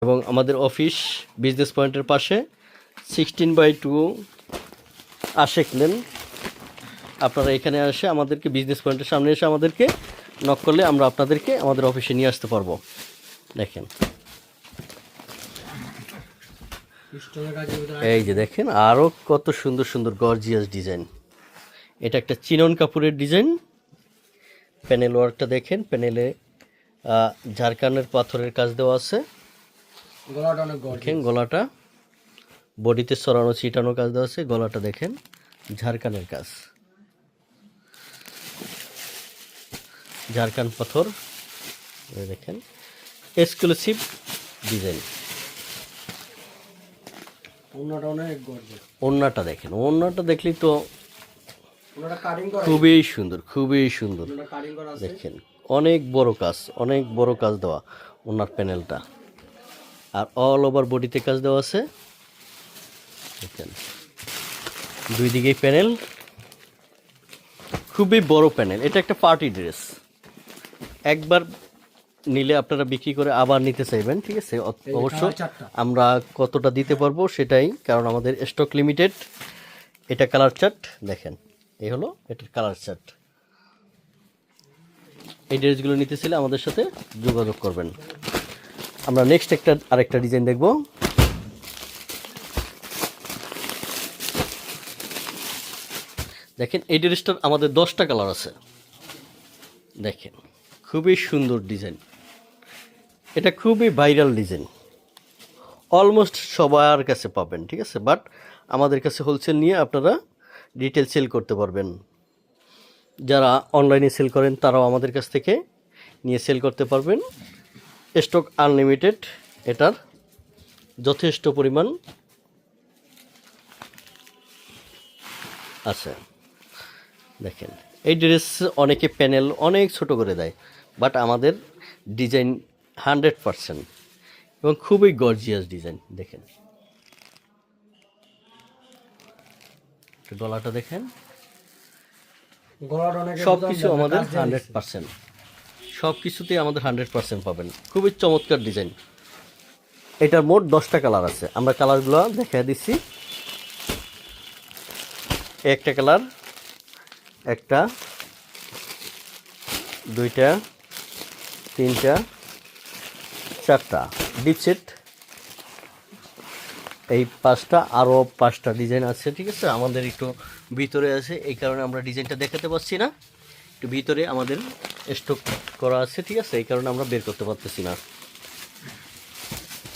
এবং আমাদের office business পয়েন্টের পাশে 16/2 আশেক লেন। আপনারা এখানে এসে আমাদেরকে বিজনেস পয়েন্টের সামনে এসে আমাদেরকে নক করলে আমরা আপনাদেরকে আমাদের অফিসে নিয়ে আসতে পারবো। দেখেন এই যে দেখেন আরও কত সুন্দর সুন্দর গর্জিয়াস ডিজাইন। এটা একটা চিনন কাপড়ের ডিজাইন। প্যানেল ওয়ার্কটা দেখেন, প্যানেলে ঝাড়খানের পাথরের কাজ দেওয়া আছে। দেখেন গলাটা বডিতে সরানো ছিটানো কাজ দেওয়া আছে। গলাটা দেখেন ঝাড়খানের কাজ, ঝাড়খান পাথর। দেখেন এক্সক্লুসিভ ডিজাইন। ওড়নাটা দেখেন, ওড়নাটা দেখলেই তো খুবই সুন্দর, খুবই সুন্দর। দেখেন অনেক বড় কাজ, অনেক বড় কাজ দেওয়া ওনার প্যানেলটা, আর অল ওভার বডিতে কাজ দেওয়া আছে। দেখেন দুই দিকেই প্যানেল, খুবই বড় প্যানেল। এটা একটা পার্টি ড্রেস, একবার নিলে আপনারা বিক্রি করে আবার নিতে চাইবেন, ঠিক আছে। অবশ্য আমরা কতটা দিতে পারবো সেটাই, কারণ আমাদের স্টক লিমিটেড। এটা কালার চার্ট দেখেন, এই হলো এটার কালার চার্ট। এই ড্রেসগুলো নিতে চাইলে আমাদের সাথে যোগাযোগ করবেন। আমরা নেক্সট আরেকটা ডিজাইন দেখব। দেখেন এই ড্রেসটার আমাদের 10টা কালার আছে। দেখেন খুবই সুন্দর ডিজাইন, এটা খুবই ভাইরাল ডিজাইন, অলমোস্ট সবার কাছে পাবেন, ঠিক আছে। বাট আমাদের কাছে হোলসেল নিয়ে আপনারা রিটেল সেল করতে পারবেন। যারা অনলাইনে সেল করেন তারাও আমাদের কাছ থেকে নিয়ে সেল করতে পারবেন। স্টক আনলিমিটেড, এটার যথেষ্ট পরিমাণ আছে। দেখেন এই ড্রেস অনেকে প্যানেল অনেক ছোট করে দেয়, বাট আমাদের ডিজাইন 100% এবং খুবই গর্জিয়াস ডিজাইন। দেখেন গলাটা দেখেন, সব কিছু আমাদের 100%, সব কিছুতেই আমাদের 100% পাবেন। খুবই চমৎকার ডিজাইন। এটার মোট 10টা কালার আছে, আমরা কালারগুলো দেখা দিচ্ছি। একটা কালার, একটা, দুইটা, তিনটা, চারটা ডিপ সেট, এই 5টা, আরও 5টা ডিজাইন আছে, ঠিক আছে। আমাদের একটু ভিতরে আছে, এই কারণে আমরা ডিজাইনটা দেখাতে পারছি না। একটু ভিতরে আমাদের স্টক করা আছে, ঠিক আছে, এই কারণে আমরা বের করতে পারতেছি না।